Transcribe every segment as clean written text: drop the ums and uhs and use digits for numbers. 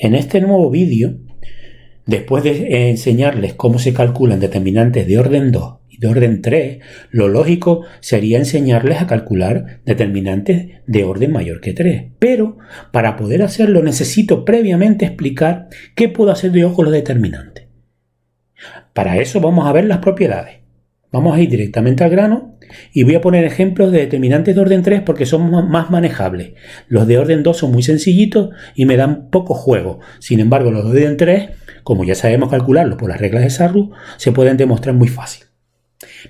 En este nuevo vídeo, después de enseñarles cómo se calculan determinantes de orden 2 y de orden 3, lo lógico sería enseñarles a calcular determinantes de orden mayor que 3. Pero para poder hacerlo necesito previamente explicar qué puedo hacer yo con los determinantes. Para eso vamos a ver las propiedades. Vamos a ir directamente al grano y voy a poner ejemplos de determinantes de orden 3 porque son más manejables. Los de orden 2 son muy sencillitos y me dan poco juego. Sin embargo, los de orden 3, como ya sabemos calcularlos por las reglas de Sarrus, se pueden demostrar muy fácil.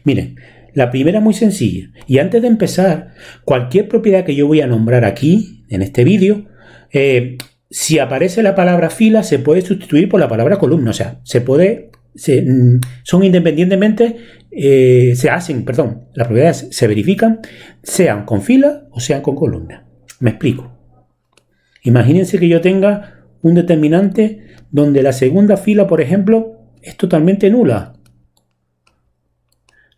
Miren, la primera es muy sencilla. Y antes de empezar, cualquier propiedad que yo voy a nombrar aquí, en este vídeo, si aparece la palabra fila, se puede sustituir por la palabra columna. O sea, son independientemente, las propiedades se verifican, sean con fila o sean con columna. Me explico. Imagínense que yo tenga un determinante donde la segunda fila, por ejemplo, es totalmente nula.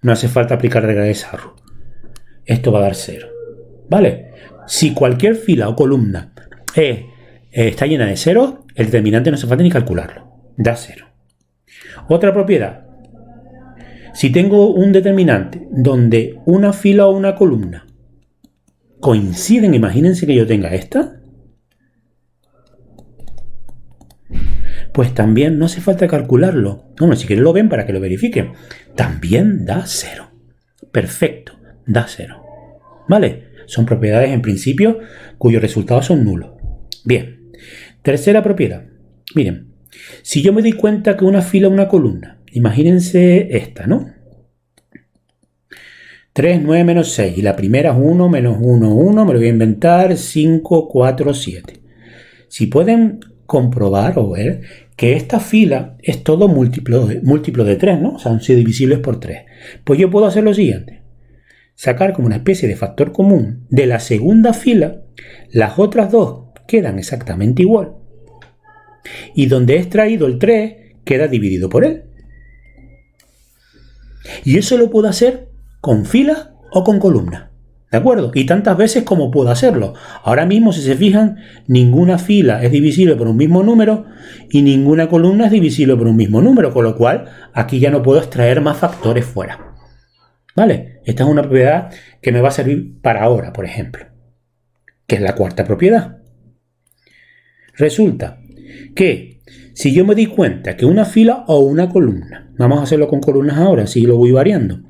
No hace falta aplicar regla de Sarrus. Esto va a dar 0. ¿Vale? Si cualquier fila o columna está llena de ceros, el determinante no hace falta ni calcularlo. Da 0. Otra propiedad. Si tengo un determinante donde una fila o una columna coinciden, imagínense que yo tenga esta, pues también no hace falta calcularlo. Bueno, si quieren lo ven para que lo verifiquen. También da 0. Perfecto, da 0. ¿Vale? Son propiedades en principio cuyos resultados son nulos. Bien. Tercera propiedad. Miren. Si yo me doy cuenta que una fila o una columna, imagínense esta, ¿no? 3, 9, menos 6. Y la primera es 1, menos 1, 1. Me lo voy a inventar. 5, 4, 7. Si pueden comprobar o ver que esta fila es todo múltiplo de 3, ¿no? O sea, son divisibles por 3. Pues yo puedo hacer lo siguiente. Sacar como una especie de factor común de la segunda fila. Las otras dos quedan exactamente igual. Y donde he extraído el 3, queda dividido por él. Y eso lo puedo hacer con fila o con columna. ¿De acuerdo? Y tantas veces como puedo hacerlo. Ahora mismo, si se fijan, ninguna fila es divisible por un mismo número y ninguna columna es divisible por un mismo número, con lo cual aquí ya no puedo extraer más factores fuera. ¿Vale? Esta es una propiedad que me va a servir para ahora, por ejemplo, que es la cuarta propiedad. Resulta que si yo me di cuenta que una fila o una columna, vamos a hacerlo con columnas ahora, así lo voy variando,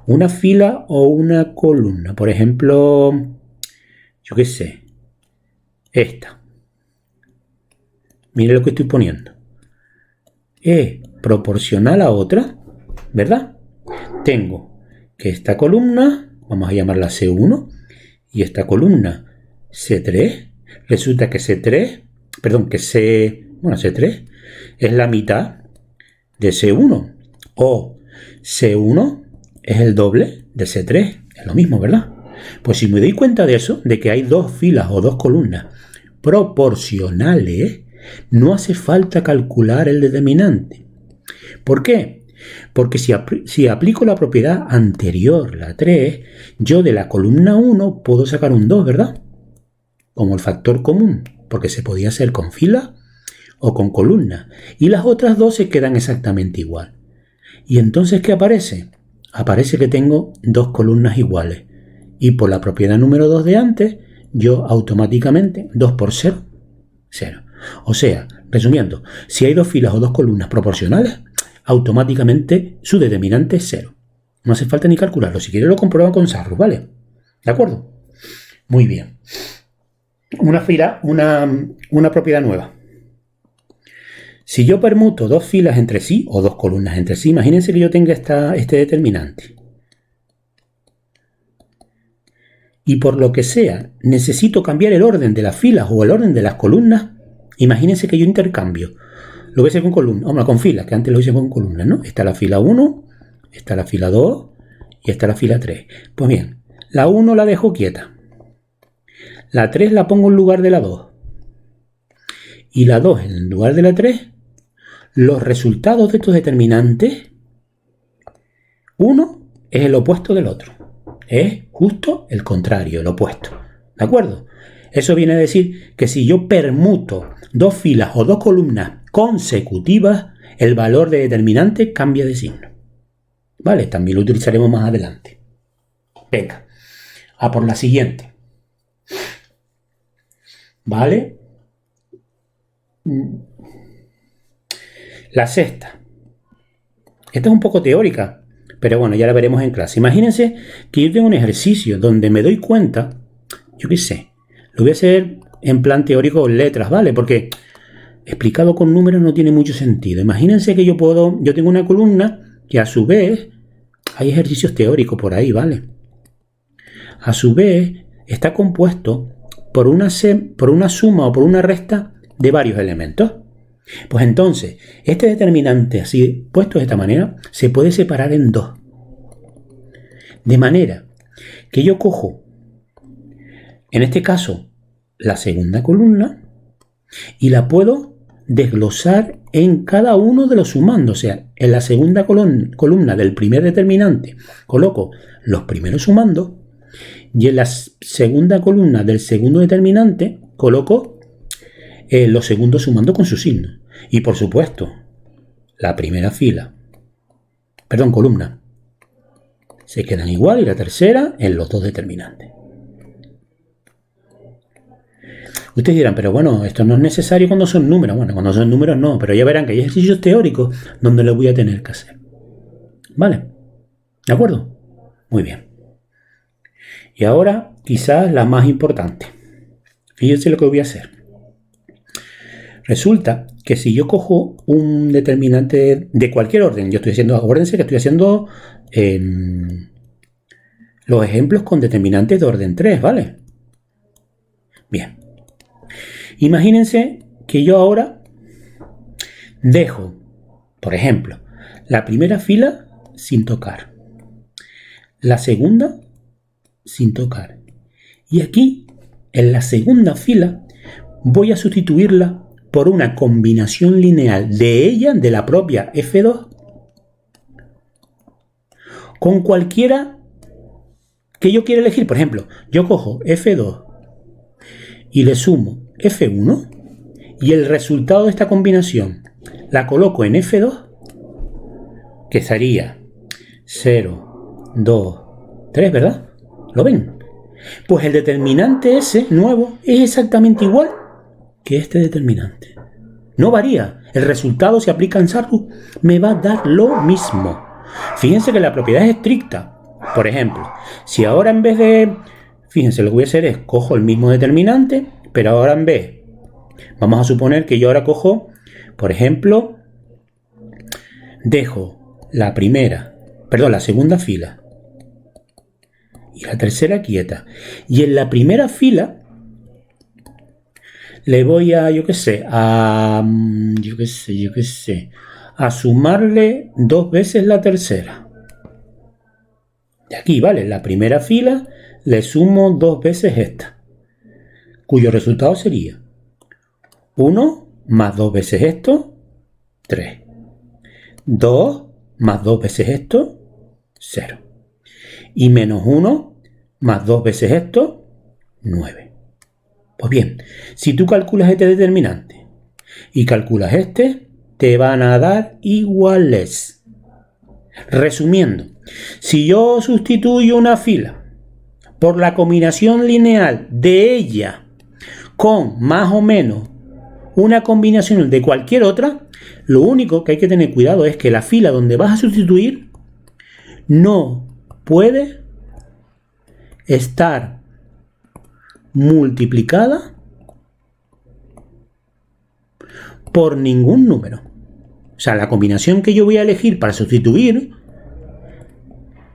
una fila o una columna, por ejemplo, yo qué sé, esta, mire lo que estoy poniendo, es proporcional a otra, ¿verdad? Tengo que esta columna, vamos a llamarla C1, y esta columna C3, resulta que C3 es la mitad de C1 o C1 es el doble de C3, es lo mismo, ¿verdad? Pues si me doy cuenta de eso, de que hay dos filas o dos columnas proporcionales, no hace falta calcular el determinante. ¿Por qué? Porque si aplico la propiedad anterior, la 3, yo de la columna 1 puedo sacar un 2, ¿verdad? Como el factor común, porque se podía hacer con fila o con columna. Y las otras dos se quedan exactamente igual. ¿Y entonces qué aparece? Aparece que tengo dos columnas iguales. Y por la propiedad número 2 de antes, yo automáticamente, 2 por 0, 0. O sea, resumiendo, si hay dos filas o dos columnas proporcionales, automáticamente su determinante es 0. No hace falta ni calcularlo. Si quieren lo comprueban con Sarrus, ¿vale? ¿De acuerdo? Muy bien. Una propiedad nueva. Si yo permuto dos filas entre sí o dos columnas entre sí, imagínense que yo tenga este determinante. Y por lo que sea, necesito cambiar el orden de las filas o el orden de las columnas. Imagínense que yo intercambio. Lo voy a hacer con columnas, con filas, que antes lo hice con columnas, ¿no? Está la fila 1, está la fila 2 y está la fila 3. Pues bien, la 1 la dejo quieta. La 3 la pongo en lugar de la 2. Y la 2 en lugar de la 3. Los resultados de estos determinantes, uno es el opuesto del otro. Es justo el contrario, el opuesto. ¿De acuerdo? Eso viene a decir que si yo permuto dos filas o dos columnas consecutivas, el valor de determinante cambia de signo. ¿Vale? También lo utilizaremos más adelante. Venga, a por la siguiente. ¿Vale? La sexta. Esta es un poco teórica, pero bueno, ya la veremos en clase. Imagínense que yo tengo un ejercicio donde me doy cuenta, yo qué sé, lo voy a hacer en plan teórico en letras, ¿vale? Porque explicado con números no tiene mucho sentido. Imagínense que yo tengo una columna que a su vez, hay ejercicios teóricos por ahí, ¿vale? A su vez está compuesto por una suma o por una resta de varios elementos. Pues entonces, este determinante así puesto de esta manera se puede separar en dos. De manera que yo cojo, en este caso, la segunda columna y la puedo desglosar en cada uno de los sumandos. O sea, en la segunda columna del primer determinante coloco los primeros sumandos y en la segunda columna del segundo determinante coloco los segundos sumando con su signo. Y por supuesto, la primera columna, se quedan igual y la tercera en los dos determinantes. Ustedes dirán, pero bueno, esto no es necesario cuando son números. Bueno, cuando son números no, pero ya verán que hay ejercicios teóricos donde lo voy a tener que hacer. ¿Vale? ¿De acuerdo? Muy bien. Y ahora, quizás la más importante. Fíjense lo que voy a hacer. Resulta que si yo cojo un determinante de cualquier orden, acuérdense que estoy haciendo los ejemplos con determinantes de orden 3, ¿vale? Bien. Imagínense que yo ahora dejo, por ejemplo, la primera fila sin tocar, la segunda sin tocar. Y aquí, en la segunda fila, voy a sustituirla por una combinación lineal de ella, de la propia F2, con cualquiera que yo quiera elegir. Por ejemplo, yo cojo F2 y le sumo F1 y el resultado de esta combinación la coloco en F2, que sería 0, 2, 3, ¿verdad? ¿Lo ven? Pues el determinante ese nuevo es exactamente igual que este determinante. No varía. El resultado, si aplica en Sardu, me va a dar lo mismo. Fíjense que la propiedad es estricta. Por ejemplo, si ahora en vez de... Fíjense, lo que voy a hacer es cojo el mismo determinante, pero ahora en vez... Vamos a suponer que yo ahora cojo, por ejemplo, dejo la segunda fila y la tercera quieta. Y en la primera fila le voy a, a sumarle 2 veces la tercera. De aquí, ¿vale? La primera fila le sumo 2 veces esta, cuyo resultado sería 1 más 2 veces esto, 3. 2 más 2 veces esto, 0. Y menos 1 más 2 veces esto, 9. Pues bien, si tú calculas este determinante y calculas este, te van a dar iguales. Resumiendo, si yo sustituyo una fila por la combinación lineal de ella con más o menos una combinación de cualquier otra, lo único que hay que tener cuidado es que la fila donde vas a sustituir no puede estar multiplicada por ningún número. O sea, la combinación que yo voy a elegir para sustituir,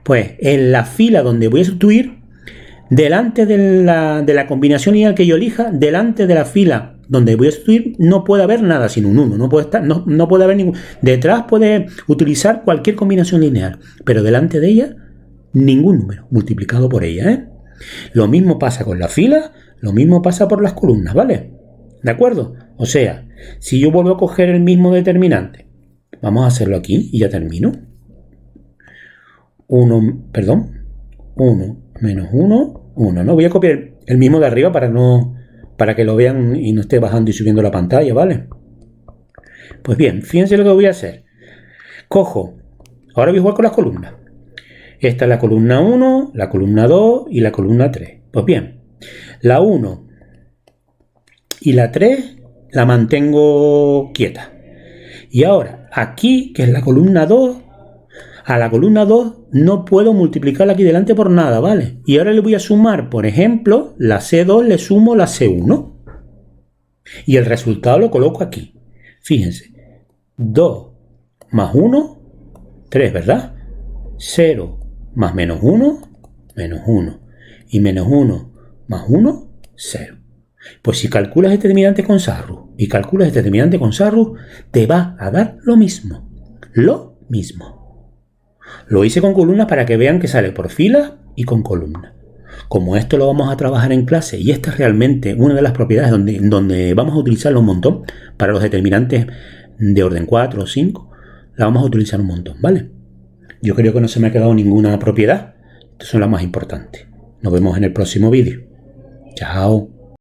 pues en la fila donde voy a sustituir, delante de la combinación lineal que yo elija, delante de la fila donde voy a sustituir, no puede haber nada sin un 1. No puede haber ningún. Detrás puede utilizar cualquier combinación lineal, pero delante de ella, ningún número multiplicado por ella, ¿eh? Lo mismo pasa con la fila, lo mismo pasa por las columnas, ¿vale? ¿De acuerdo? O sea, si yo vuelvo a coger el mismo determinante, vamos a hacerlo aquí y ya termino. 1 menos 1, 1. No voy a copiar el mismo de arriba para no para que lo vean y no esté bajando y subiendo la pantalla, ¿vale? Pues bien, fíjense lo que voy a hacer. Cojo, ahora voy a jugar con las columnas. Esta es la columna 1, la columna 2 y la columna 3. Pues bien, la 1 y la 3 la mantengo quieta. Y ahora, aquí, que es la columna 2, a la columna 2 no puedo multiplicarla aquí delante por nada, ¿vale? Y ahora le voy a sumar, por ejemplo, la C2 le sumo la C1. Y el resultado lo coloco aquí. Fíjense, 2 más 1, 3, ¿verdad? 0 más menos 1, menos 1. Y menos 1 más 1, 0. Pues si calculas este determinante con Sarrus y calculas este determinante con Sarrus, te va a dar lo mismo. Lo mismo. Lo hice con columnas para que vean que sale por filas y con columnas. Como esto lo vamos a trabajar en clase y esta es realmente una de las propiedades donde vamos a utilizarlo un montón para los determinantes de orden 4 o 5, la vamos a utilizar un montón, ¿vale? Yo creo que no se me ha quedado ninguna propiedad. Estas son las más importantes. Nos vemos en el próximo vídeo. Chao.